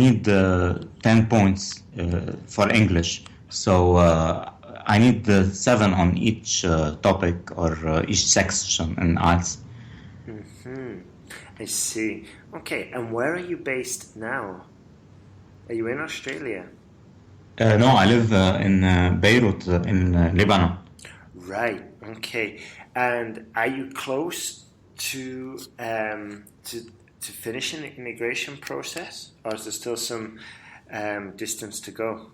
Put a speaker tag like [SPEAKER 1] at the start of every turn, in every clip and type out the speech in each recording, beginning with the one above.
[SPEAKER 1] need 10 points for English. So I need 7 on each topic or each section in IELTS.
[SPEAKER 2] I see. Okay, and where are you based now? Are you in Australia?
[SPEAKER 1] No, I live in Beirut, in Lebanon.
[SPEAKER 2] Right. Okay. And are you close to finishing the immigration process, or is there still some distance to go?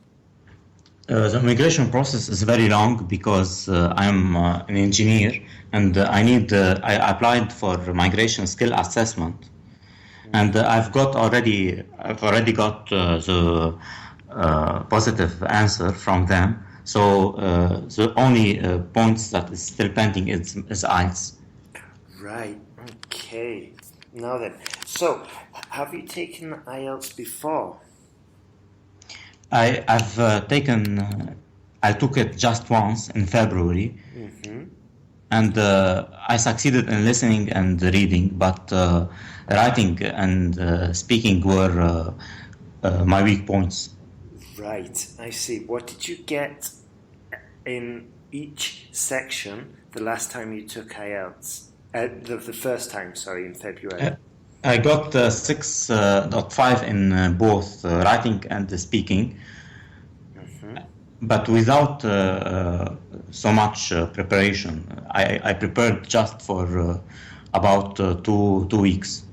[SPEAKER 1] The immigration process is very long because I'm an engineer and I applied for migration skill assessment, and I've already got the positive answer from them. So the only points that is still pending is IELTS.
[SPEAKER 2] Right. Okay. Now then, so have you taken IELTS before?
[SPEAKER 1] I took it just once in February, and I succeeded in listening and reading, but writing and speaking were my weak points.
[SPEAKER 2] Right, I see. What did you get in each section the last time you took IELTS? The first time, sorry, in February.
[SPEAKER 1] I got 6.5 in both writing and speaking, but without so much preparation. I prepared just for about 2 weeks.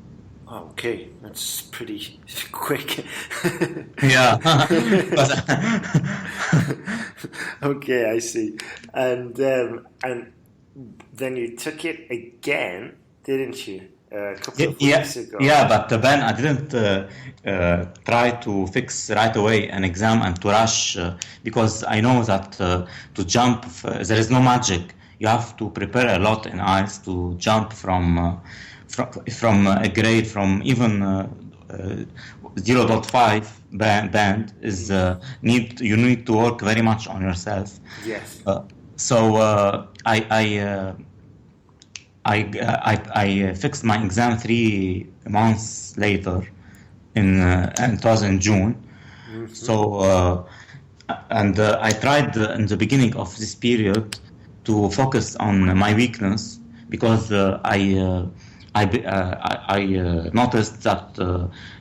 [SPEAKER 2] Okay, that's pretty quick.
[SPEAKER 1] Yeah.
[SPEAKER 2] Okay, I see. And then you took it again, didn't you? A couple of weeks ago.
[SPEAKER 1] Yeah, but then I didn't try to fix right away an exam and to rush because I know that to jump, there is no magic. You have to prepare a lot in IELTS to jump from a grade from even 0.5 band is you need to work very much on yourself.
[SPEAKER 2] Yes.
[SPEAKER 1] So I fixed my exam 3 months later, and it was in June. So and I tried in the beginning of this period to focus on my weakness because I noticed that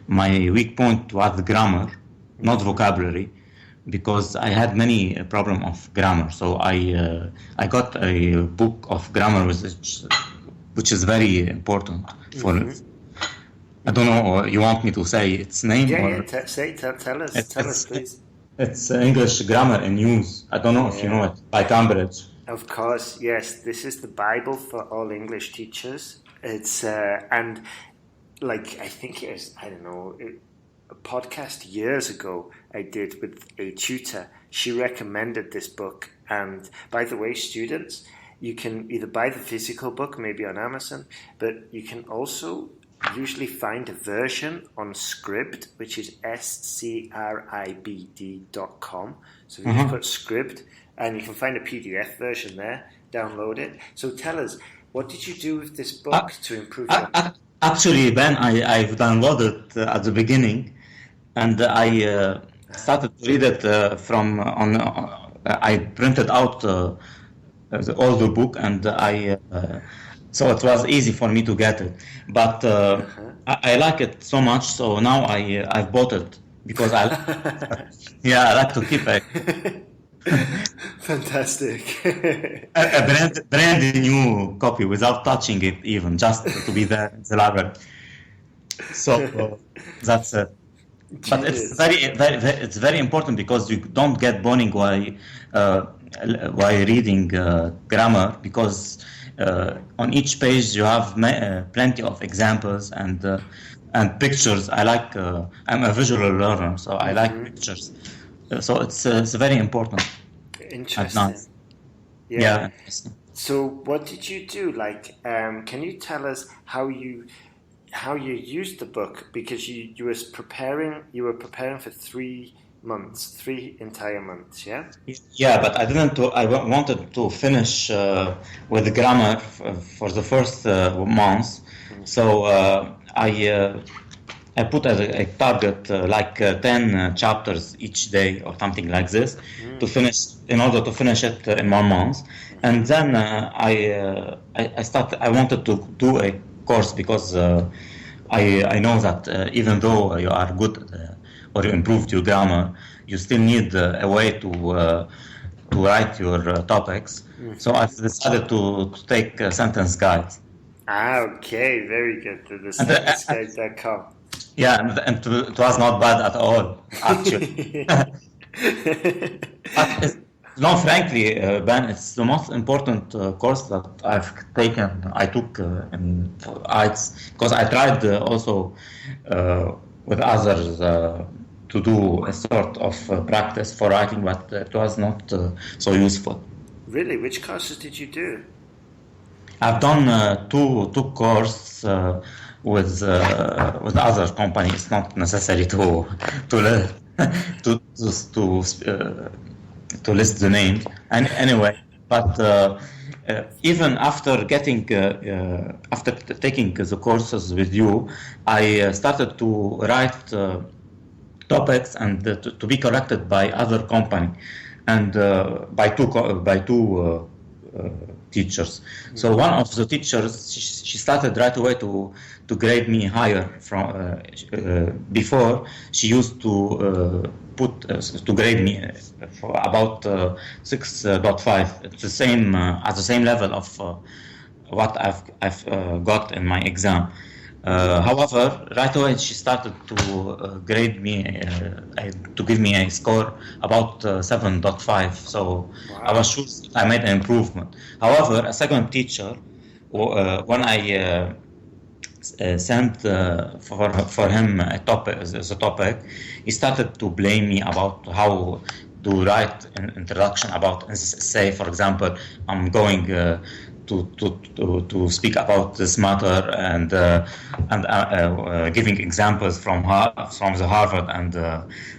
[SPEAKER 1] my weak point was grammar, not vocabulary, because I had many problem of grammar. So I got a book of grammar which is very important for it. I don't know. You want me to say its name?
[SPEAKER 2] Yeah. Tell us, please.
[SPEAKER 1] It's English Grammar in Use. I don't know if you know it, by Cambridge.
[SPEAKER 2] Of course, yes. This is the Bible for all English teachers. It's and like I think it was, I don't know, a podcast years ago I did with a tutor. She recommended this book, and by the way, students, you can either buy the physical book, maybe on Amazon, but you can also usually find a version on Scribd, which is scribd.com. So you just put Scribd, and you can find a PDF version there, download it. So tell us, what did you do with this book to improve your...
[SPEAKER 1] Actually, Ben, I've downloaded it at the beginning, and I started to read it I printed out all the book, and so it was easy for me to get it. But I like it so much, so now I've bought it because I like to keep it.
[SPEAKER 2] Fantastic.
[SPEAKER 1] a brand new copy without touching it even, just to be there in the library. So that's it. But it's it's very important because you don't get boring while reading grammar, because on each page you have plenty of examples and pictures. I'm a visual learner, so I like pictures. So it's very important.
[SPEAKER 2] Interesting.
[SPEAKER 1] Yeah.
[SPEAKER 2] So what did you do? Like, can you tell us how you used the book? Because you were preparing for 3 months, 3 entire months, yeah?
[SPEAKER 1] Yeah, but I wanted to finish with the grammar for the first months. So I I put as a target like 10 chapters each day or something like this to finish, in order to finish it in 1 month. And then I wanted to do a course because I know that even though you are good or you improved your grammar, you still need a way to write your topics. So I decided to take sentence guides.
[SPEAKER 2] Okay, very good. The
[SPEAKER 1] And,
[SPEAKER 2] sentenceguide.com.
[SPEAKER 1] yeah, and it was not bad at all, actually. But no, frankly, Ben, it's the most important course that I took in IELTS, because I tried also with others to do a sort of practice for writing, but it was not so useful.
[SPEAKER 2] Really? Which courses did you do?
[SPEAKER 1] I've done two courses with other companies. It's not necessary to learn to list the names. And anyway, but even after after taking the courses with you, I started to write topics and to be corrected by other company and by two teachers. So one of the teachers, she started right away to grade me higher. From before, she used to to grade me for about 6.5. It's the same at the same level of what I've got in my exam. However, right away she started to grade me, to give me a score about 7.5. So I was sure I made an improvement. However, a second teacher, when I sent for him a topic, as a topic, he started to blame me about how to write an introduction about, say, for example, I'm going to speak about this matter and giving examples from the Harvard and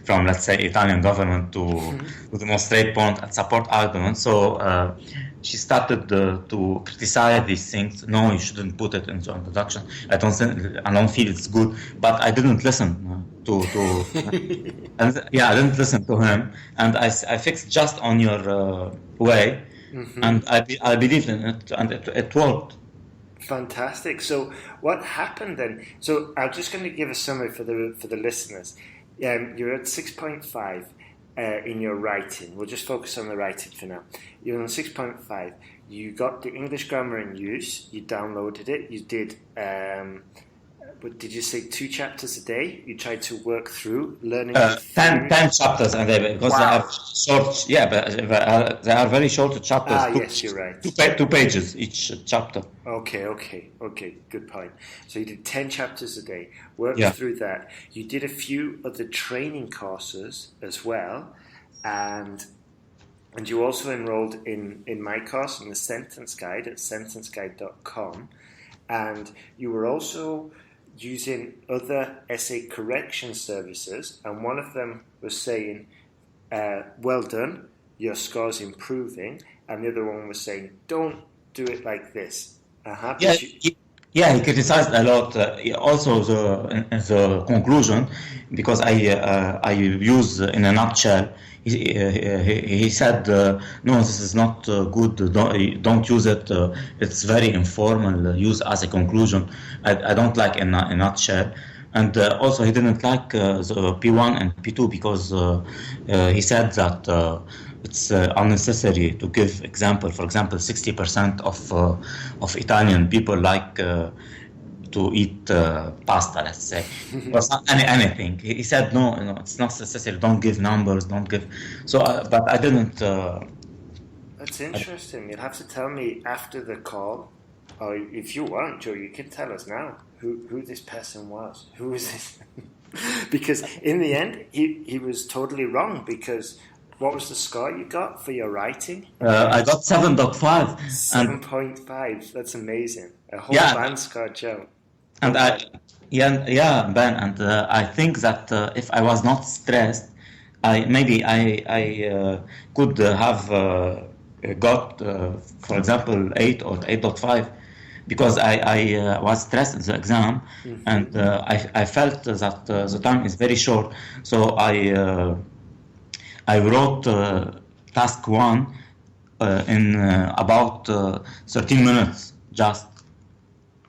[SPEAKER 1] from, let's say, Italian government to demonstrate point and support arguments. So she started to criticize these things. No, you shouldn't put it in the introduction. I don't feel it's good. But I didn't listen and I didn't listen to him, and I fixed just on your way. And I believed in it, and it worked.
[SPEAKER 2] Fantastic. So what happened then? So I'm just going to give a summary for the listeners. You're at 6.5 in your writing. We'll just focus on the writing for now. You're on 6.5. You got the English grammar in use. You downloaded it. You did. But did you say 2 chapters a day? You tried to work through learning
[SPEAKER 1] 10 chapters a day, because they are short. Yeah, but they are very short chapters.
[SPEAKER 2] Yes, you're right.
[SPEAKER 1] 2 pages each chapter.
[SPEAKER 2] Okay. Good point. So you did 10 chapters a day. Worked through that. You did a few of the training courses as well, and you also enrolled in my course, in the sentence guide at sentenceguide.com, and you were also using other essay correction services, and one of them was saying, well done, your score's improving, and the other one was saying, don't do it like this.
[SPEAKER 1] He criticized a lot. Also, the conclusion, because I use in a nutshell. He said, no, this is not good. Don't use it. It's very informal. Use as a conclusion. I don't like in a nutshell. And also, he didn't like the P1 and P2 because he said that it's unnecessary to give example. For example, 60% of Italian people like to eat pasta, let's say, or anything. He said, no, it's not necessary. Don't give numbers. Don't give. So, but I didn't.
[SPEAKER 2] That's interesting. You'll have to tell me after the call, or if you want, Joe, you can tell us now who this person was. Who was this? Because in the end, he was totally wrong. Because what was the score you got for your writing?
[SPEAKER 1] I got 7.5.
[SPEAKER 2] 7.5. That's amazing. A whole band score, Joe.
[SPEAKER 1] And Ben, and I think that if I was not stressed, I could have got, for example, 8 or 8.5. because I was stressed in the exam, and I felt that the time is very short. So I wrote task one in about 13 minutes just.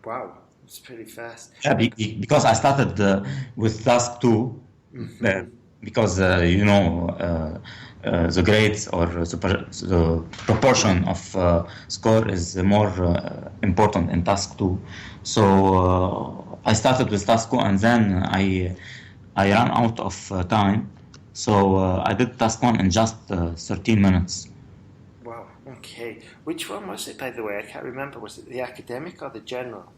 [SPEAKER 2] Wow, it's pretty fast.
[SPEAKER 1] Yeah, because I started with task two, because the grades or the proportion of score is more important in task two. So I started with task two, and then I ran out of time. So I did task one in just 13 minutes.
[SPEAKER 2] Wow, okay. Which one was it, by the way? I can't remember. Was it the academic or the general?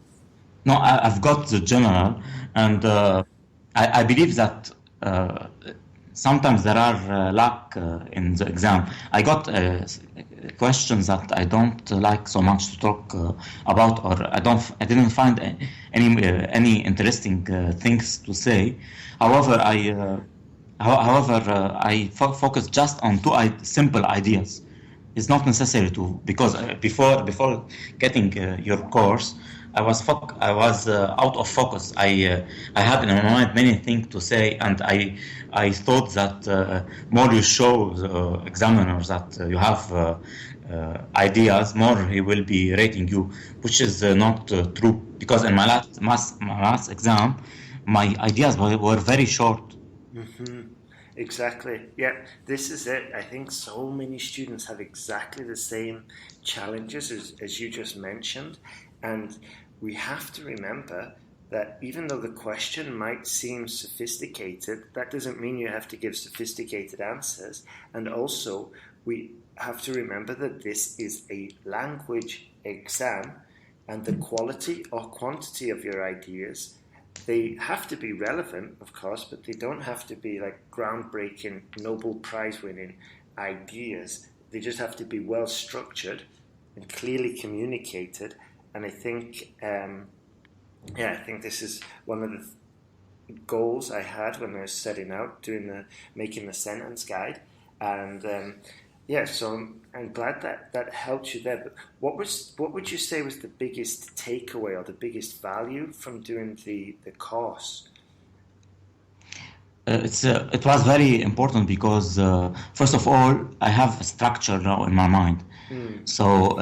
[SPEAKER 1] No, I've got the general, and I believe that sometimes there are luck in the exam. I got questions that I don't like so much to talk about, or I didn't find any interesting things to say. However, I focus just on two simple ideas. It's not necessary to, because before getting your course, I was out of focus. I had in my mind many things to say, and I thought that more you show the examiner that you have ideas, more he will be rating you, which is not true. Because in my last exam, my ideas were very short.
[SPEAKER 2] Exactly. Yeah, this is it. I think so many students have exactly the same challenges as you just mentioned. And we have to remember that even though the question might seem sophisticated, that doesn't mean you have to give sophisticated answers. And also, we have to remember that this is a language exam, and the quality or quantity of your ideas, they have to be relevant, of course, but they don't have to be like groundbreaking, Nobel Prize winning ideas. They just have to be well structured and clearly communicated. And I think, I think this is one of the goals I had when I was setting out making the sentence guide. And so I'm glad that helped you there. But what would you say was the biggest takeaway or the biggest value from doing the course?
[SPEAKER 1] It was very important because first of all I have a structure now in my mind, so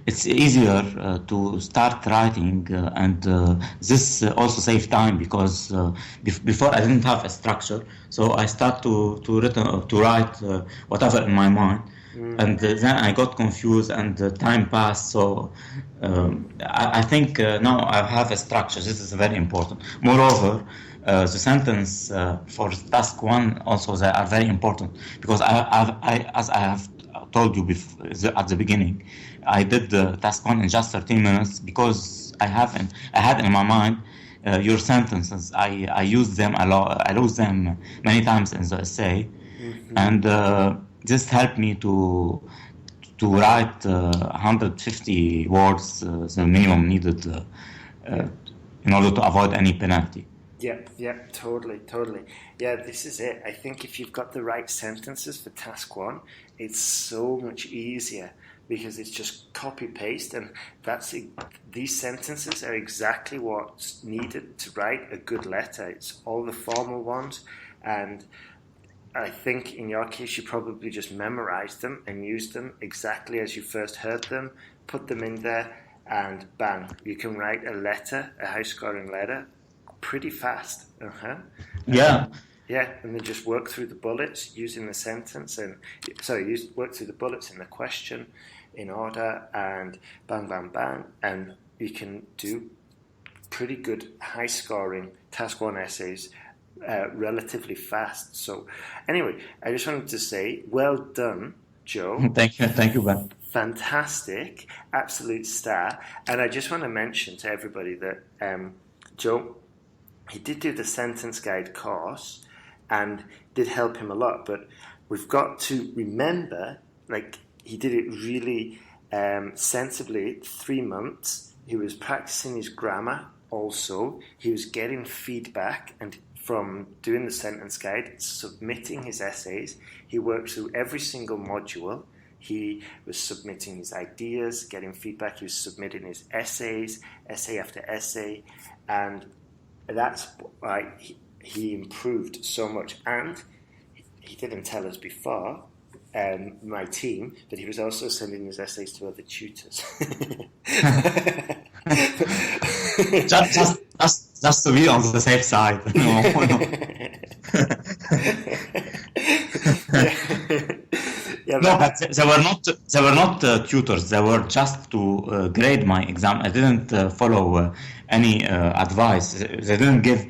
[SPEAKER 1] it's easier to start writing, and this also saves time because before I didn't have a structure, so I start to write whatever in my mind. And then I got confused, and time passed. So I think now I have a structure. This is very important. Moreover, the sentence for task one also, they are very important because as I have told you at the beginning, I did the task one in just 13 minutes because I had in my mind your sentences. I use them a lot. I lose them many times in the essay, and this helped me to write 150 words, the minimum needed in order to avoid any penalty.
[SPEAKER 2] Yep, totally. Yeah, this is it. I think if you've got the right sentences for task one, it's so much easier because it's just copy paste, and these sentences are exactly what's needed to write a good letter. It's all the formal ones, and I think in your case you probably just memorized them and used them exactly as you first heard them, put them in there, and bang, you can write a high-scoring letter pretty fast.
[SPEAKER 1] Yeah.
[SPEAKER 2] And then just work through the bullets using the sentence, work through the bullets in the question in order, and bang, bang, bang, and you can do pretty good high-scoring task one essays relatively fast. So anyway, I just wanted to say, well done, Joe.
[SPEAKER 1] Thank you, Ben.
[SPEAKER 2] Fantastic, absolute star. And I just want to mention to everybody that Joe, he did do the sentence guide course and did help him a lot, but we've got to remember, like, he did it really sensibly. 3 months, he was practicing his grammar also, he was getting feedback and from doing the sentence guide, submitting his essays. He worked through every single module. He was submitting his ideas, getting feedback. He was submitting his essays, essay after essay, and that's why he improved so much. And he didn't tell us before, my team, that he was also sending his essays to other tutors.
[SPEAKER 1] just to be on the safe side. No, but they were not tutors. They were just to grade my exam. I didn't follow any advice. They didn't give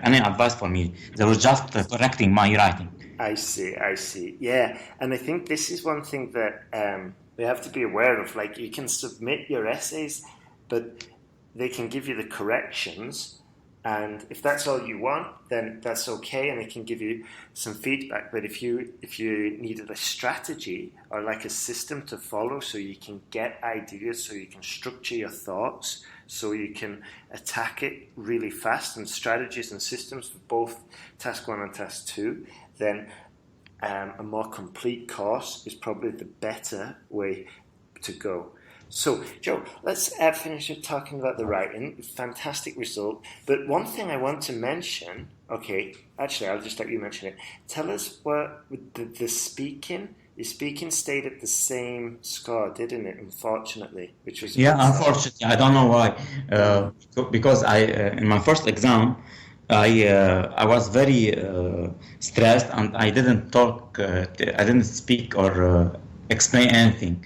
[SPEAKER 1] any advice for me. They were just correcting my writing.
[SPEAKER 2] I see. Yeah, and I think this is one thing that we have to be aware of. Like, you can submit your essays, but they can give you the corrections, and if that's all you want, then that's okay, and they can give you some feedback. But if you needed a strategy or like a system to follow, so you can get ideas, so you can structure your thoughts, so you can attack it really fast, and strategies and systems for both task 1 and task 2, then a more complete course is probably the better way to go. So, Joe, let's finish up talking about the writing. Fantastic result. But one thing I want to mention, okay, actually, I'll just let you mention it. Tell us what the speaking. The speaking stayed at the same score, didn't it? Unfortunately, which was
[SPEAKER 1] unfortunately, I don't know why. Because in my first exam, I was very stressed, and I didn't talk. I didn't speak or explain anything.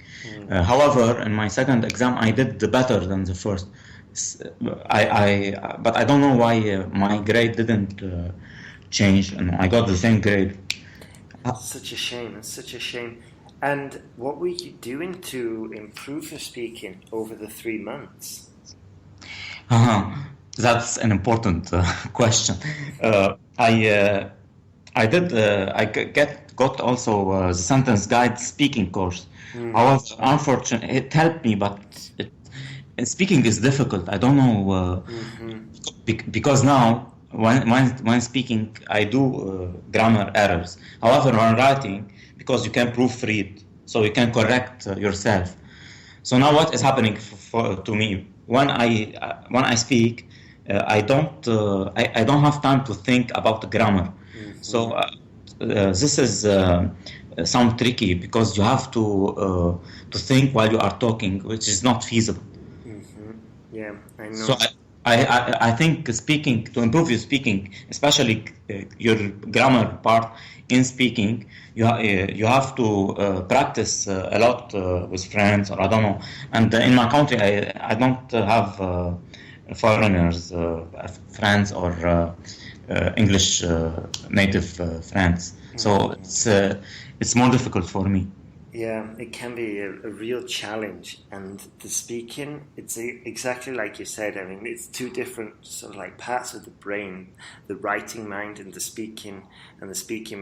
[SPEAKER 1] However, in my second exam, I did better than the first. But I don't know why my grade didn't change, and I got the same grade.
[SPEAKER 2] Such a shame. It's such a shame. And what were you doing to improve your speaking over the 3 months?
[SPEAKER 1] That's an important question. I got also the sentence guide speaking course. However, unfortunately, it helped me, but speaking is difficult. I don't know because now when speaking, I do grammar errors. However, when writing, because you can proofread, so you can correct yourself. So now, what is happening to me when I speak? I don't have time to think about the grammar. So this is some tricky, because you have to think while you are talking, which is not feasible.
[SPEAKER 2] Yeah, I know.
[SPEAKER 1] So I think speaking, to improve your speaking, especially your grammar part in speaking, you have to practice a lot with friends, or I don't know. And in my country, I don't have foreigners, friends, or English native friends. So it's more difficult for me.
[SPEAKER 2] Yeah, it can be a real challenge, and the speaking, it's exactly like you said. I mean, it's two different sort of like parts of the brain, the writing mind and the speaking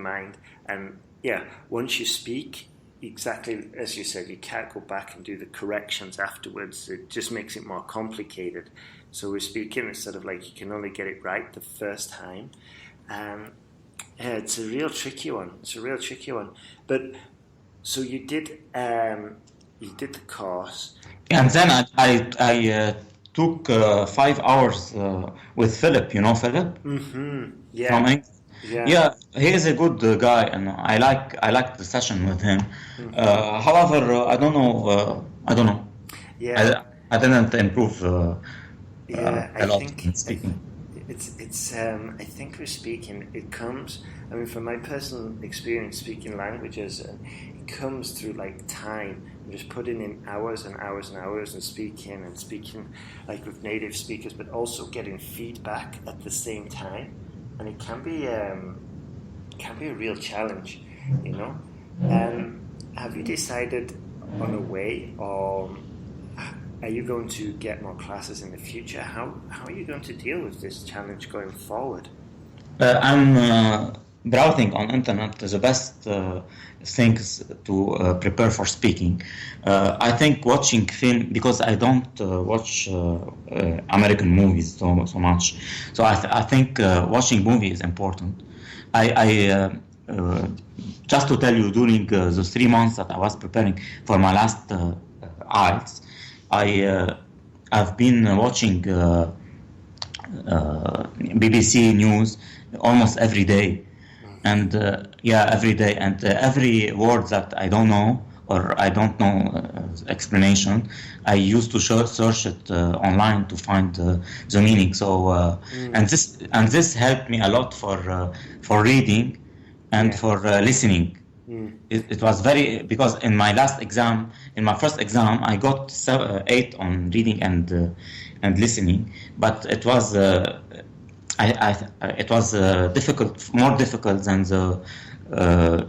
[SPEAKER 2] mind. And yeah, once you speak, exactly as you said, you can't go back and do the corrections afterwards. It just makes it more complicated. So with speaking, it's sort of like you can only get it right the first time. Yeah, it's a real tricky one. But so you did the course,
[SPEAKER 1] and then I took 5 hours with Philip. You know Philip?
[SPEAKER 2] Yeah.
[SPEAKER 1] From England. Yeah, he is a good guy, and I like the session with him. However, I don't know.
[SPEAKER 2] Yeah,
[SPEAKER 1] I didn't improve
[SPEAKER 2] I
[SPEAKER 1] a lot
[SPEAKER 2] think
[SPEAKER 1] in speaking.
[SPEAKER 2] It's I think with speaking, it comes. I mean, from my personal experience speaking languages, it comes through like time. I'm just putting in hours and hours and hours and speaking like with native speakers, but also getting feedback at the same time, and it can be a real challenge, you know. Have you decided on a way, or are you going to get more classes in the future? How are you going to deal with this challenge going forward?
[SPEAKER 1] I'm browsing on internet the best things to prepare for speaking. I think watching film, because I don't watch American movies so much. So I think watching movies is important. I just to tell you, during those 3 months that I was preparing for my last IELTS, I've been watching BBC News almost every day, and every day, and every word that I don't know or I don't know explanation, I used to search it online to find the meaning. So and this helped me a lot for reading and for listening. It was very, because in my first exam, I got 8 on reading and listening, but it was difficult, more difficult than the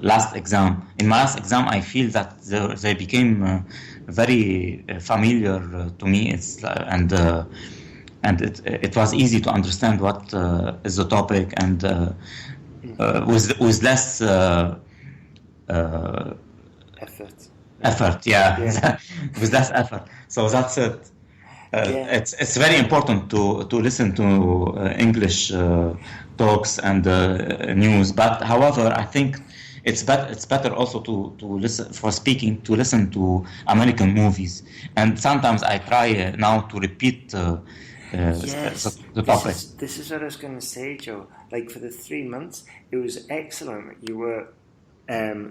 [SPEAKER 1] last exam. In my last exam, I feel that they became very familiar to me. And it was easy to understand what is the topic, and with less effort, with less effort. So that's it. It's very important to listen to English talks and news. But however, I think it's better also to listen for speaking, to listen to American movies. And sometimes I try now to repeat the topic.
[SPEAKER 2] This is what I was going to say, Joe. Like, for the 3 months, it was excellent. You were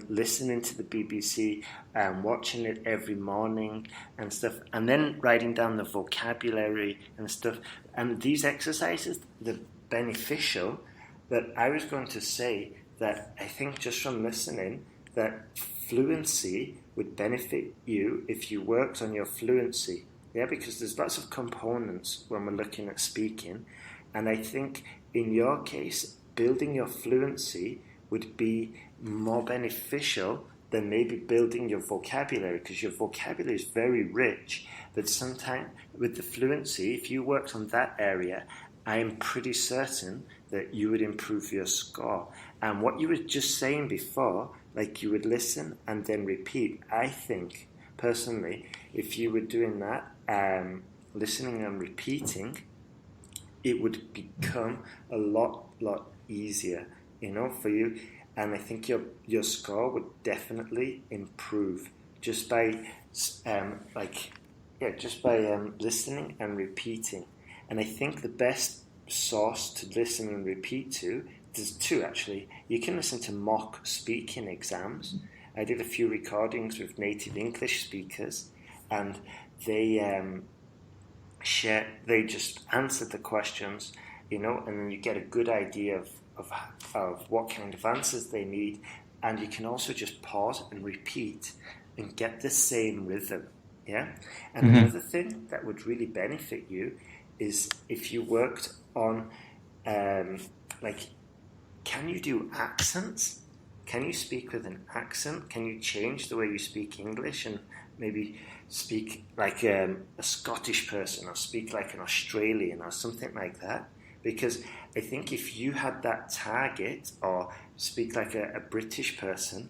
[SPEAKER 2] listening to the BBC, watching it every morning and stuff, and then writing down the vocabulary and stuff. And these exercises, they're beneficial. But I was going to say that I think just from listening, that fluency would benefit you if you worked on your fluency. Yeah, because there's lots of components when we're looking at speaking. And I think in your case, building your fluency would be more beneficial than maybe building your vocabulary, because your vocabulary is very rich. But sometimes with the fluency, if you worked on that area, I am pretty certain that you would improve your score. And what you were just saying before, like you would listen and then repeat, I think personally, if you were doing that, listening and repeating, it would become a lot easier, for you. And I think your score would definitely improve just by listening and repeating. And I think the best source to listen and repeat to, there's two actually. You can listen to mock speaking exams. I did a few recordings with native English speakers, and they just answered the questions, and then you get a good idea of what kind of answers they need, and you can also just pause and repeat and get the same rhythm. Yeah. And another thing that would really benefit you is if you worked on can you do accents? Can you speak with an accent? Can you change the way you speak English and maybe speak like a Scottish person, or speak like an Australian or something like that? Because I think if you had that target, or speak like a British person,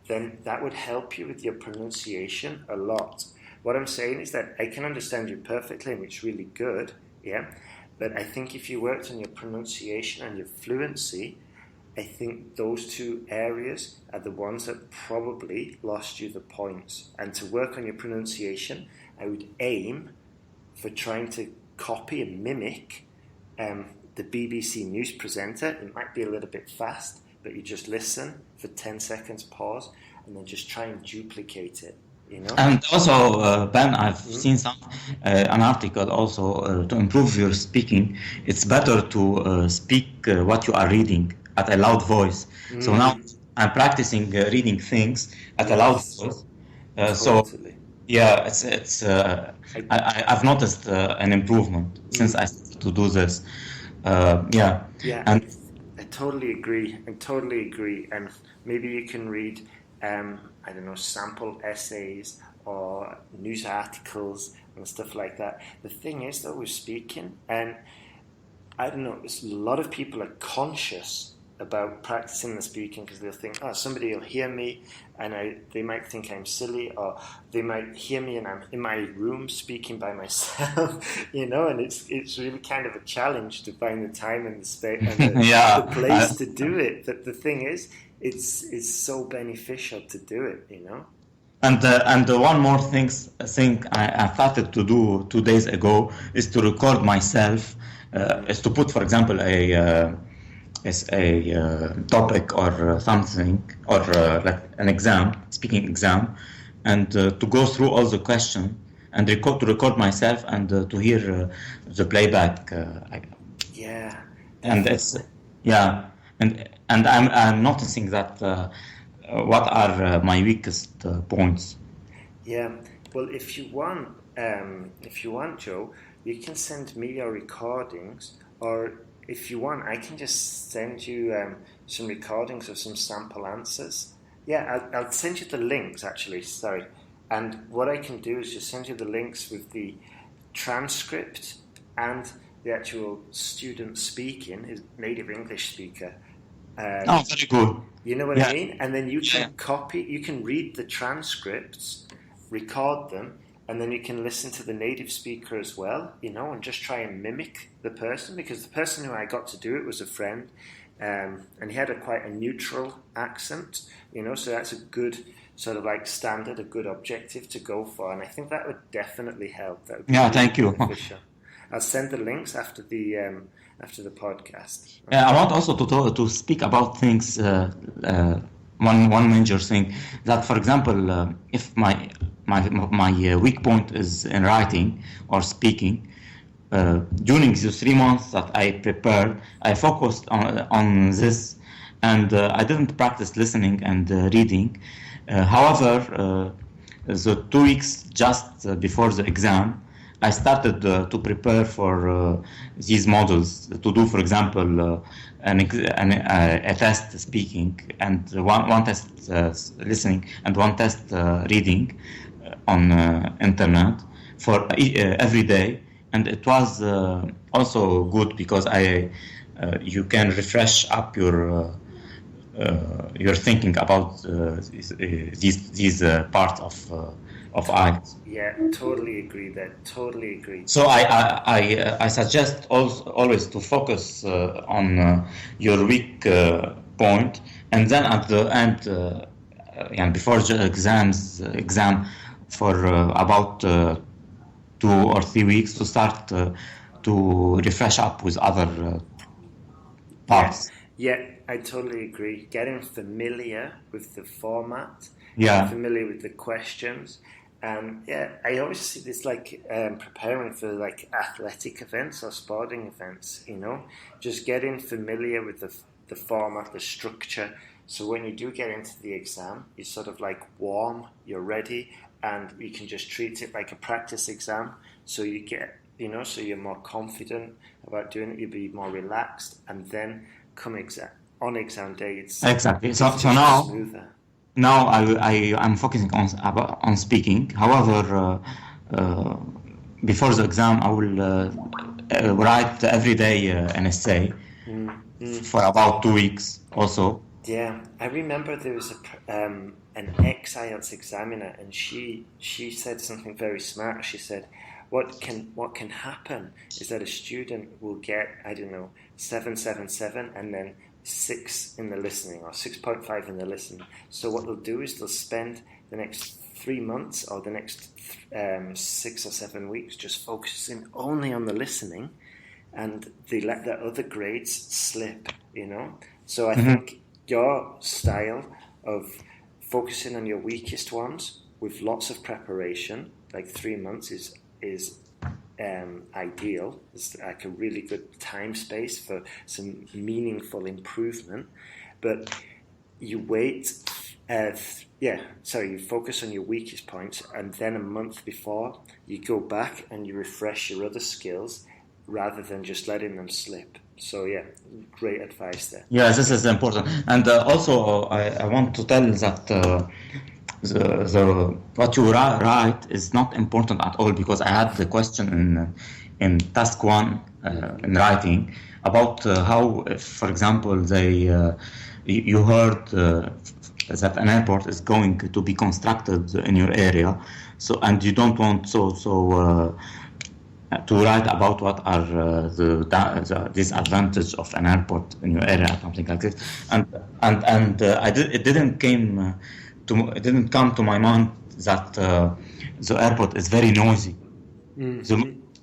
[SPEAKER 2] then that would help you with your pronunciation a lot. What I'm saying is that I can understand you perfectly, and it's really good, yeah? But I think if you worked on your pronunciation and your fluency, I think those two areas are the ones that probably lost you the points. And to work on your pronunciation, I would aim for trying to copy and mimic the BBC News presenter. It might be a little bit fast, but you just listen for 10 seconds, pause, and then just try and duplicate it.
[SPEAKER 1] And also, Ben, I've seen an article also to improve your speaking. It's better to speak what you are reading at a loud voice. So now I'm practicing reading things at a loud voice. So yeah, it's I've noticed an improvement since I started to do this.
[SPEAKER 2] Yeah, and I totally agree. And maybe you can read I don't know, sample essays or news articles and stuff like that. The thing is, though, with speaking, and I don't know, a lot of people are conscious about practicing the speaking because they'll think, oh, somebody will hear me and they might think I'm silly, or they might hear me and I'm in my room speaking by myself, and it's really kind of a challenge to find the time and the space and the place to do it. But the thing is, it's so beneficial to do it,
[SPEAKER 1] And one more thing I started to do 2 days ago is to record myself, is to put, for example, a topic or something, or like an exam, speaking exam, and to go through all the questions and record myself and to hear the playback.
[SPEAKER 2] Yeah.
[SPEAKER 1] And it's and I'm noticing that what are my weakest points.
[SPEAKER 2] Yeah. Well, if you want, Joe, you can send me your recordings, or if you want, I can just send you some recordings of some sample answers. Yeah, I'll send you the links, actually, sorry. And what I can do is just send you the links with the transcript and the actual student speaking, his native English speaker.
[SPEAKER 1] Very good.
[SPEAKER 2] You know what I mean? And then you can read the transcripts, record them, and then you can listen to the native speaker as well, and just try and mimic the person, because the person who I got to do it was a friend, and he had quite a neutral accent, so that's a good sort of like standard, a good objective to go for, and I think that would definitely help. That would be
[SPEAKER 1] thank you.
[SPEAKER 2] Beneficial. I'll send the links after the podcast.
[SPEAKER 1] I want also to speak about things. One major thing that, for example, if my weak point is in writing or speaking, during the 3 months that I prepared, I focused on this, and I didn't practice listening and reading. However, the 2 weeks just before the exam, I started to prepare for these models to do, for example, a test speaking and one test listening and one test reading on internet for every day, and it was also good because you can refresh up your thinking about these parts of IELTS.
[SPEAKER 2] Yeah, totally agree there. Totally agree.
[SPEAKER 1] So I suggest always to focus on your weak point, and then at the end, before the exam for about 2 or 3 weeks to start to refresh up with other parts.
[SPEAKER 2] Yeah, I totally agree. Getting familiar with the format, familiar with the questions. I always see this like preparing for like athletic events or sporting events, just getting familiar with the format, the structure. So when you do get into the exam, you're sort of like warm, you're ready, and you can just treat it like a practice exam. So you get, so you're more confident about doing it, you'll be more relaxed, and then come on exam day, it's
[SPEAKER 1] exactly. So
[SPEAKER 2] now smoother.
[SPEAKER 1] Now I'm focusing on speaking. However, before the exam, I will write every day an essay for about 2 weeks also.
[SPEAKER 2] Yeah, I remember there was an ex-IELTS examiner, and she said something very smart. She said, what can happen is that a student will get, 777 and then 6 in the listening, or 6.5 in the listening. So what they'll do is they'll spend the next 3 months or the next 6 or 7 weeks just focusing only on the listening, and they let their other grades slip, So I think your style of focusing on your weakest ones with lots of preparation, like 3 months, is ideal. It's like a really good time space for some meaningful improvement. But you wait, you focus on your weakest points, and then a month before you go back and you refresh your other skills rather than just letting them slip. So great advice there.
[SPEAKER 1] Yeah, this is important. And also I want to tell that the what you write is not important at all, because I had the question in task 1 in writing. about how, if, for example, you heard that an airport is going to be constructed in your area, so and you don't want to write about what are the disadvantages of an airport in your area, something like this, it didn't come to my mind that the airport is very noisy.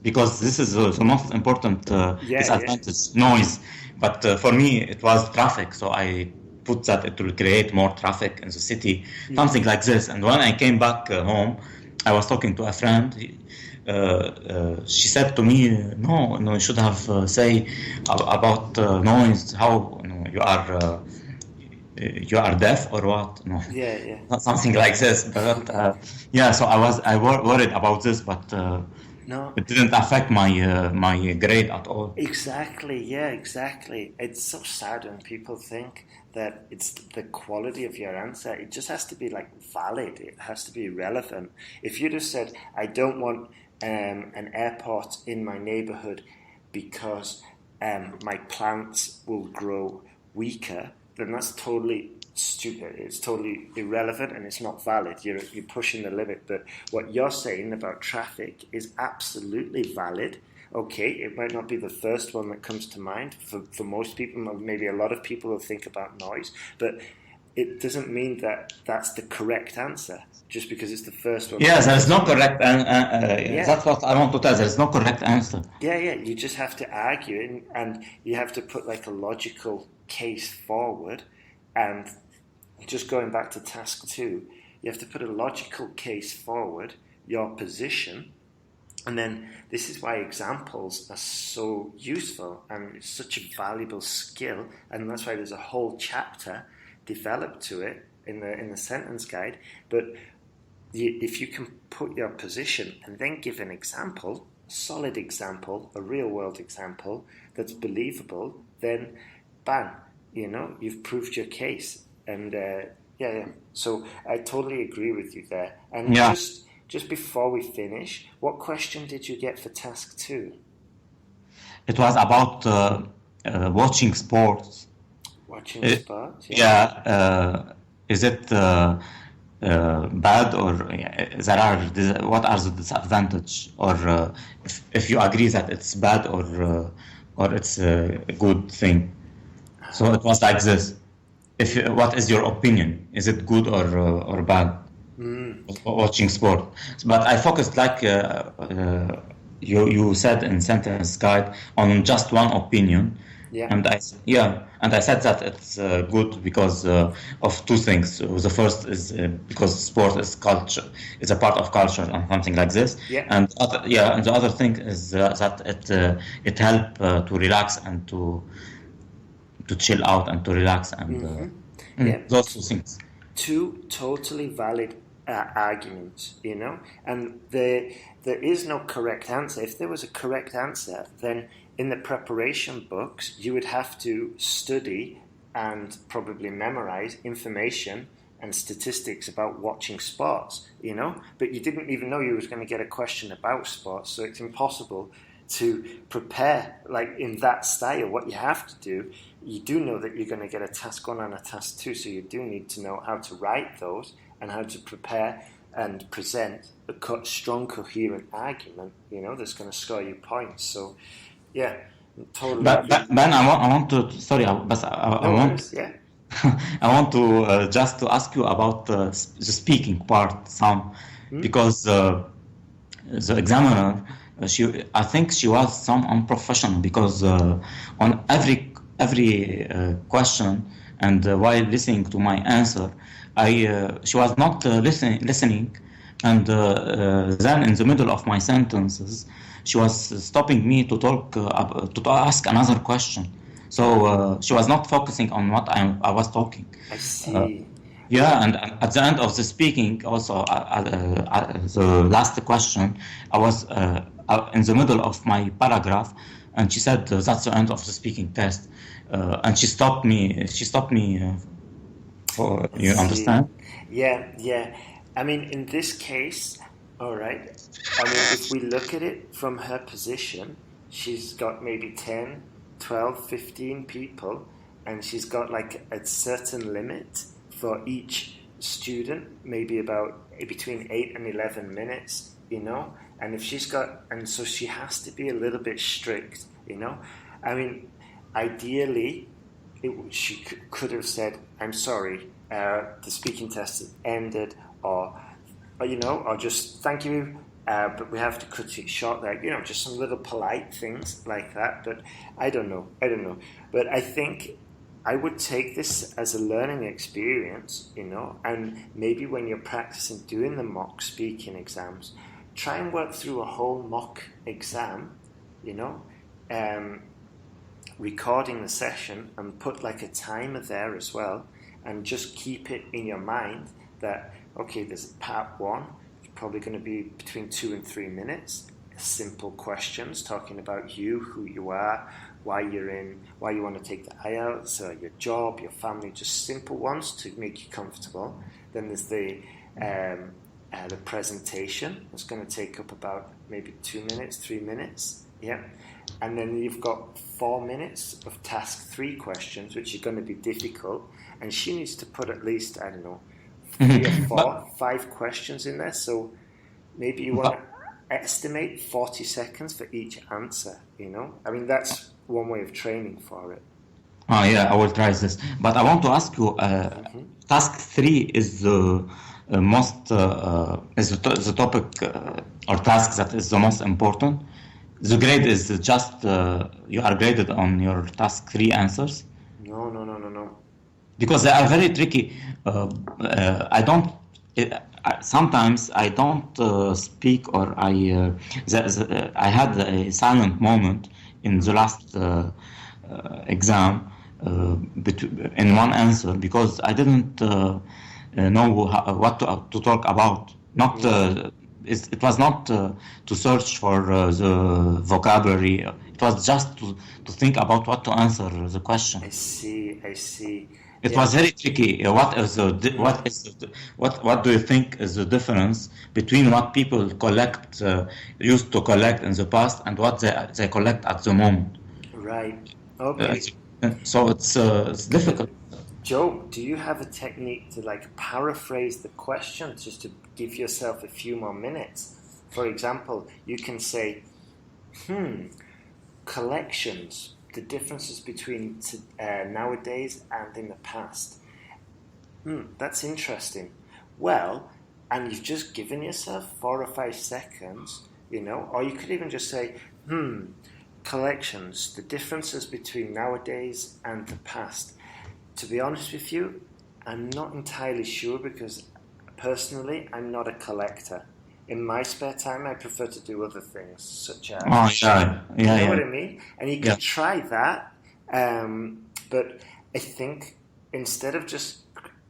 [SPEAKER 1] Because this is the most important disadvantage, noise. But for me, it was traffic, so I put that it will create more traffic in the city, something like this. And when I came back home, I was talking to a friend. She said to me, "No, you should have say about noise. How you are deaf or what? No, not something like this." But so I worried about this, but.
[SPEAKER 2] No,
[SPEAKER 1] it didn't affect my grade at all.
[SPEAKER 2] Exactly. It's so sad when people think that it's the quality of your answer. It just has to be like valid. It has to be relevant. If you just said, "I don't want an airport in my neighborhood because my plants will grow weaker," then that's totally stupid. It's totally irrelevant and it's not valid. You're pushing the limit. But what you're saying about traffic is absolutely valid. Okay, it might not be the first one that comes to mind. For most people, maybe a lot of people will think about noise, but it doesn't mean that that's the correct answer just because it's the first one.
[SPEAKER 1] Yes, there is no correct that's what I want to tell. There is no correct answer.
[SPEAKER 2] Yeah, you just have to argue and you have to put like a logical case forward. And just going back to task 2, you have to put a logical case forward, your position, and then this is why examples are so useful and it's such a valuable skill, and that's why there's a whole chapter developed to it in the sentence guide. But if you can put your position and then give an example, a solid example, a real world example that's believable, then bang, you've proved your case. And so I totally agree with you there. And just before we finish, what question did you get for task 2?
[SPEAKER 1] It was about watching sports.
[SPEAKER 2] Watching sports?
[SPEAKER 1] Is it bad, or what are the disadvantages, or if you agree that it's bad or it's a good thing? So it was like this. What is your opinion? Is it good or bad? Watching sport. But I focused like you said in sentence guide on just one opinion. And I said that it's good because of two things. The first is because sport is culture. It's a part of culture and something like this. And the other thing is that it helps to relax and to chill out and to relax and those two things.
[SPEAKER 2] Two totally valid arguments, and there is no correct answer. If there was a correct answer, then in the preparation books you would have to study and probably memorize information and statistics about watching sports, but you didn't even know you was going to get a question about sports, so it's impossible to prepare like in that style. What you have to do, you do know that you're going to get a task 1 and a task 2, so you do need to know how to write those and how to prepare and present a strong, coherent argument, that's going to score you points. So, totally.
[SPEAKER 1] But Ben, I want to. Sorry, I want. I want to just to ask you about the speaking part, because the examiner. I think she was some unprofessional because on every question and while listening to my answer, she was not listening, and then in the middle of my sentences, she was stopping me to talk to ask another question. So she was not focusing on what I was talking.
[SPEAKER 2] I see.
[SPEAKER 1] And at the end of the speaking, also the last question, I was in the middle of my paragraph, and she said that's the end of the speaking test, and she stopped me. For you understand?
[SPEAKER 2] Yeah. I mean, in this case, all right. I mean, if we look at it from her position, she's got maybe 10, 12, 15 people, and she's got like a certain limit for each student, maybe about between 8 and 11 minutes, you know. And if she's got, and so she has to be a little bit strict, you know. I mean, ideally, she could have said, "I'm sorry, the speaking test has ended," or you know, or just "Thank you, but we have to cut it short." Like, you know, just some little polite things like that. But I don't know. But I think I would take this as a learning experience, you know, and maybe when you're practicing doing the mock speaking exams, try and work through a whole mock exam, you know, recording the session and put like a timer there as well, and just keep it in your mind that, okay, there's part one, it's probably going to be between 2 and 3 minutes, simple questions talking about you, who you are, why you want to take the IELTS, your job, your family, just simple ones to make you comfortable. Then there's the presentation. It's going to take up about maybe 2 minutes, 3 minutes, yeah. And then you've got 4 minutes of task 3 questions, which are going to be difficult. And she needs to put at least, I don't know, 3 or 4, 5 questions in there. So maybe you want to estimate 40 seconds for each answer, you know? I mean, that's one way of training for it.
[SPEAKER 1] Oh yeah, I will try this. But I want to ask you, task 3 is the the topic or task that is the most important. The grade is just you are graded on your task 3 answers.
[SPEAKER 2] No.
[SPEAKER 1] Because they are very tricky. Sometimes I don't speak, or I had a silent moment in the last exam in one answer because I didn't know what to talk about. It was not to search for the vocabulary. It was just to think about what to answer the question.
[SPEAKER 2] I see.
[SPEAKER 1] It was very tricky. What do you think is the difference between what people used to collect in the past and what they collect at the moment?
[SPEAKER 2] Right. Okay.
[SPEAKER 1] So it's difficult.
[SPEAKER 2] Joe, do you have a technique to like paraphrase the question just to give yourself a few more minutes? For example, you can say, collections, the differences between nowadays and in the past. That's interesting. Well, and you've just given yourself 4 or 5 seconds, you know, or you could even just say, collections, the differences between nowadays and the past. To be honest with you, I'm not entirely sure because personally, I'm not a collector. In my spare time, I prefer to do other things, such as... You know what I mean? And you can try that, but I think instead of just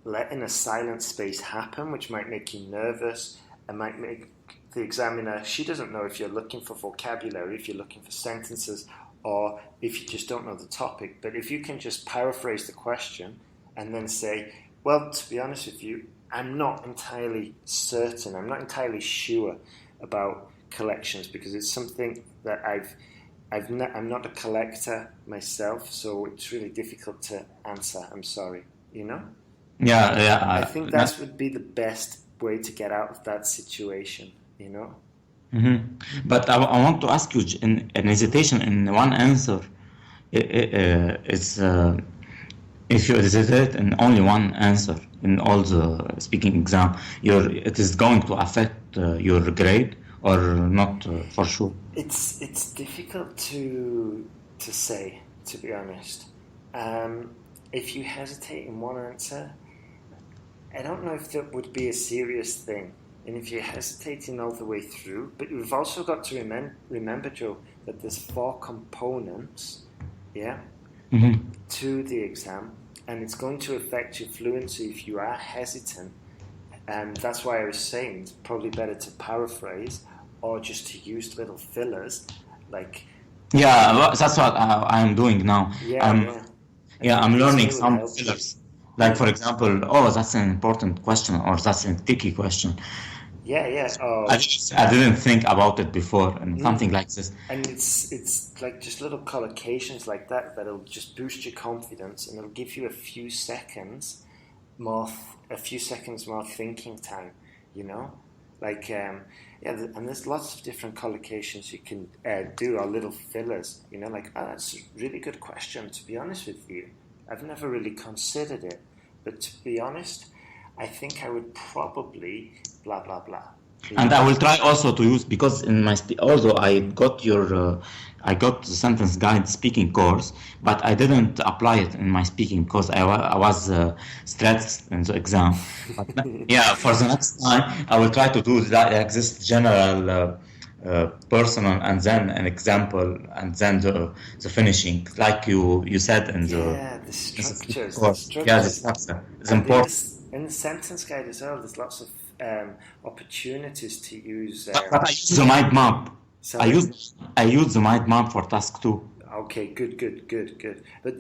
[SPEAKER 2] letting a silent space happen, which might make you nervous, and might make the examiner... She doesn't know if you're looking for vocabulary, if you're looking for sentences, or if you just don't know the topic. But if you can just paraphrase the question and then say, well, to be honest with you, I'm not entirely certain, I'm not entirely sure about collections because it's something that I'm not a collector myself, so it's really difficult to answer. I'm sorry, you know?
[SPEAKER 1] Yeah.
[SPEAKER 2] I think that would be the best way to get out of that situation, you know?
[SPEAKER 1] Mm-hmm. But I want to ask you, an hesitation in one answer, it's if you hesitate in only one answer in all the speaking exam, it is going to affect your grade or not for sure?
[SPEAKER 2] It's difficult to say, to be honest. If you hesitate in one answer, I don't know if that would be a serious thing. And if you're hesitating all the way through, but you've also got to remember, Joe, that there's 4 components, to the exam, and it's going to affect your fluency if you are hesitant. And that's why I was saying it's probably better to paraphrase or just to use little fillers, like...
[SPEAKER 1] Yeah, that's what I'm doing now. I'm learning some fillers. Like, for example, that's an important question or that's a tricky question.
[SPEAKER 2] Yeah. Oh,
[SPEAKER 1] I didn't think about it before, and something like this.
[SPEAKER 2] and it's like just little collocations like that that'll just boost your confidence, and it'll give you a few seconds more thinking time. You know, like and there's lots of different collocations you can do, or little fillers. You know, like, oh, that's a really good question. To be honest with you, I've never really considered it, but to be honest, I think I would probably blah blah blah.
[SPEAKER 1] And I will try also to use, because in my although I got the sentence guide speaking course, but I didn't apply it in my speaking because I was stressed in the exam. But yeah, for the next time I will try to do that, like this general personal, and then an example, and then the finishing, like you said in
[SPEAKER 2] The structures.
[SPEAKER 1] course. Yeah, the structure is
[SPEAKER 2] And
[SPEAKER 1] important.
[SPEAKER 2] in the sentence guide as well, there's lots of opportunities to use.
[SPEAKER 1] But I use the mind map.
[SPEAKER 2] Sorry?
[SPEAKER 1] I use the mind map for task 2.
[SPEAKER 2] Okay, good. But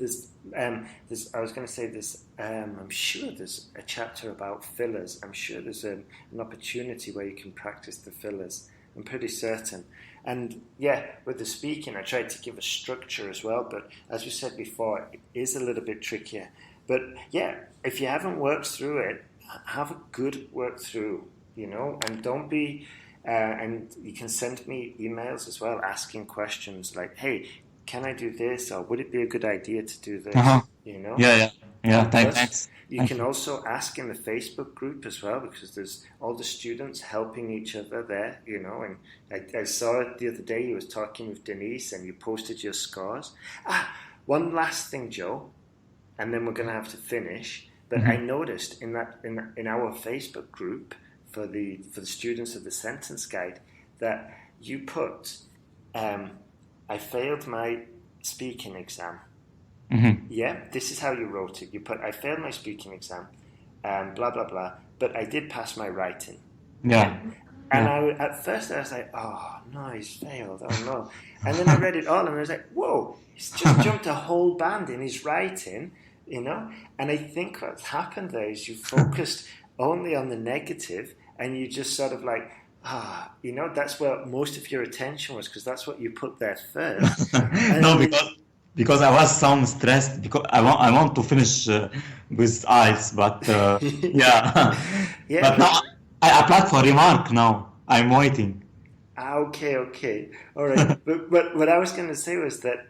[SPEAKER 2] I was going to say this. I'm sure there's a chapter about fillers. I'm sure there's an opportunity where you can practice the fillers. I'm pretty certain. And yeah, with the speaking, I tried to give a structure as well. But as we said before, it is a little bit trickier. But yeah, if you haven't worked through it, have a good work through, and don't be. And you can send me emails as well, asking questions like, "Hey, can I do this?" or "Would it be a good idea to do this?"
[SPEAKER 1] Uh-huh. Yeah.
[SPEAKER 2] Plus,
[SPEAKER 1] Thanks.
[SPEAKER 2] you can also ask in the Facebook group as well, because there's all the students helping each other there, And I saw it the other day. You was talking with Denise, and you posted your scores. One last thing, Joe, and then we're going to have to finish. But I noticed in our Facebook group for the students of the sentence guide that you put, I failed my speaking exam.
[SPEAKER 1] Mm-hmm.
[SPEAKER 2] Yeah, this is how you wrote it. You put, I failed my speaking exam, blah, blah, blah, but I did pass my writing.
[SPEAKER 1] Yeah.
[SPEAKER 2] And at first I was like, oh, no, he's failed. Oh, no. And then I read it all, and I was like, whoa, he's just jumped a whole band in his writing, And I think what's happened there is you focused only on the negative, and you just sort of like, that's where most of your attention was, because that's what you put there first.
[SPEAKER 1] No, because I was so stressed, because I want to finish with IELTS, but yeah. But now I applied for remark now. I'm waiting.
[SPEAKER 2] Okay. All right. but what I was going to say was that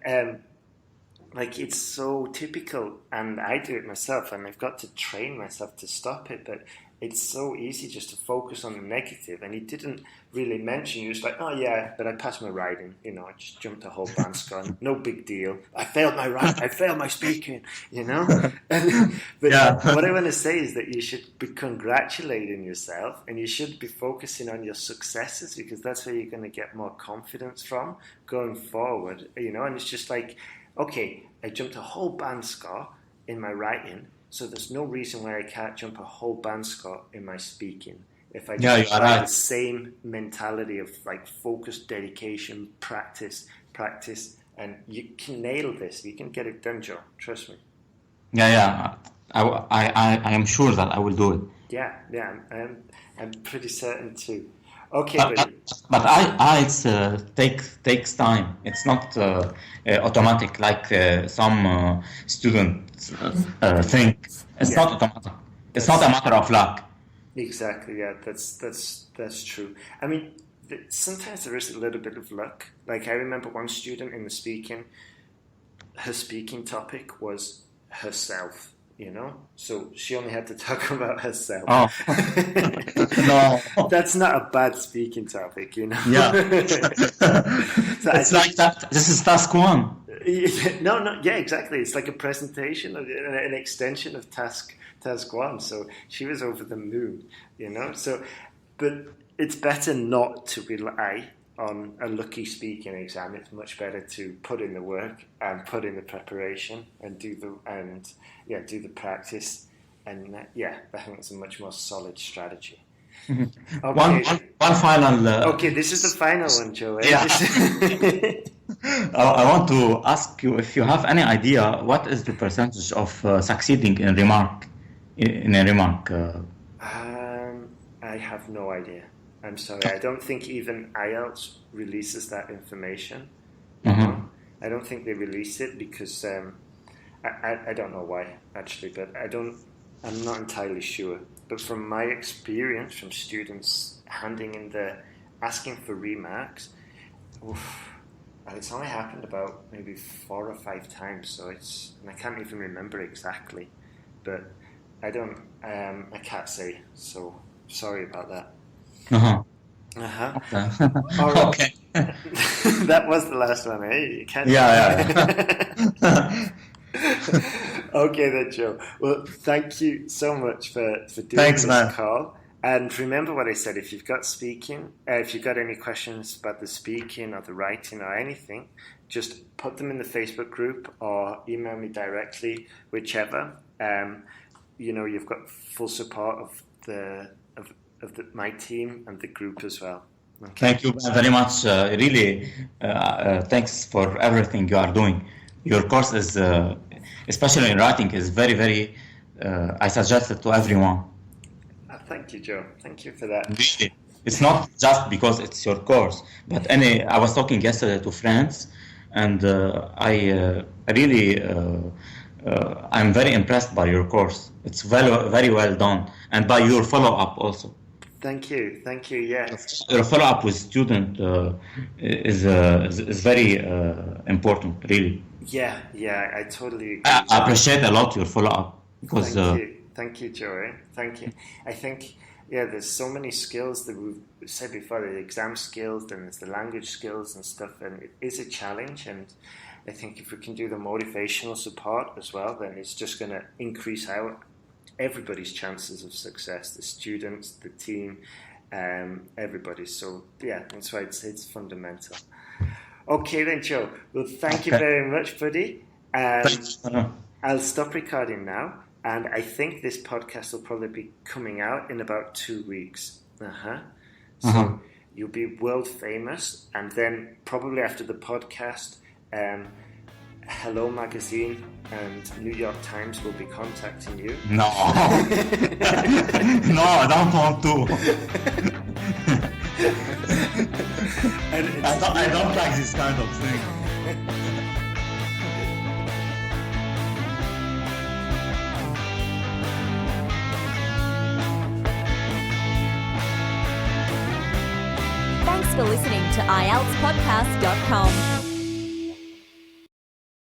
[SPEAKER 2] it's so typical, and I do it myself, and I've got to train myself to stop it, but it's so easy just to focus on the negative. And he didn't really mention, he was like, oh yeah, but I passed my writing, I just jumped a whole band score, no big deal. I failed my writing, I failed my speaking, But what I want to say is that you should be congratulating yourself, and you should be focusing on your successes, because that's where you're going to get more confidence from going forward, And it's just like, okay, I jumped a whole band score in my writing, so there's no reason why I can't jump a whole band score in my speaking. If I just apply the same mentality of focus, dedication, practice, and you can nail this. You can get it done, Joe. Trust me.
[SPEAKER 1] Yeah. I am sure that I will do it.
[SPEAKER 2] Yeah. I'm pretty certain too. Okay,
[SPEAKER 1] but IELTS takes time. It's not automatic like some students think. It's not automatic. It's not a matter of luck.
[SPEAKER 2] Exactly. Yeah, that's true. I mean, sometimes there is a little bit of luck. Like I remember one student in the speaking, her speaking topic was herself. So she only had to talk about herself.
[SPEAKER 1] Oh. No.
[SPEAKER 2] That's not a bad speaking topic,
[SPEAKER 1] Yeah. So it's like that. This is task 1.
[SPEAKER 2] No, yeah, exactly. It's like a presentation, an extension of task 1. So she was over the moon, So, but it's better not to rely on a lucky speaking exam. It's much better to put in the work and put in the preparation and do the practice, and I think it's a much more solid strategy. Okay.
[SPEAKER 1] One final.
[SPEAKER 2] Okay, this is the final one, Joe.
[SPEAKER 1] Yeah. I want to ask you if you have any idea what is the percentage of succeeding in a remark.
[SPEAKER 2] I have no idea. I'm sorry. I don't think even IELTS releases that information.
[SPEAKER 1] Mhm.
[SPEAKER 2] I don't think they release it because I don't know why actually, but I'm not entirely sure. But from my experience, from students handing in asking for remarks, and it's only happened about maybe 4 or 5 times. So and I can't even remember exactly, but I can't say. So sorry about that.
[SPEAKER 1] Uh-huh.
[SPEAKER 2] Okay.
[SPEAKER 1] Okay.
[SPEAKER 2] All right.
[SPEAKER 1] Okay.
[SPEAKER 2] That was the last one, eh? You can't.
[SPEAKER 1] Yeah.
[SPEAKER 2] Okay then, Joe. Well, thank you so much for doing
[SPEAKER 1] Thanks,
[SPEAKER 2] this
[SPEAKER 1] man.
[SPEAKER 2] call. And remember what I said, if you've got if you've got any questions about the speaking or the writing or anything, just put them in the Facebook group or email me directly, whichever. You've got full support of my team and the group as well. Okay.
[SPEAKER 1] Thank you very much. Really, thanks for everything you are doing. Your course is, especially in writing, is very, very. I suggest it to everyone.
[SPEAKER 2] Thank you, Joe. Thank you for that.
[SPEAKER 1] Really, it's not just because it's your course, but I was talking yesterday to friends, and I'm very impressed by your course. It's very, very well done, and by your follow-up also.
[SPEAKER 2] Thank you. Yeah.
[SPEAKER 1] Your follow-up with student is very important, really.
[SPEAKER 2] Yeah. I totally agree.
[SPEAKER 1] I appreciate a lot your follow-up because.
[SPEAKER 2] Thank you, Joey. Thank you. I think, there's so many skills that we've said before, the exam skills and there's the language skills and stuff, and it is a challenge. And I think if we can do the motivational support as well, then it's just going to increase everybody's chances of success, the students, the team, everybody. So, that's why it's fundamental. Okay then, Joe. Well, thank you very much, buddy. I'll stop recording now. And I think this podcast will probably be coming out in about 2 weeks. So you'll be world famous. And then probably after the podcast, Hello Magazine and New York Times will be contacting you.
[SPEAKER 1] No. No, I don't want to. I don't like this kind of thing.
[SPEAKER 3] Thanks for listening to IELTSPodcast.com.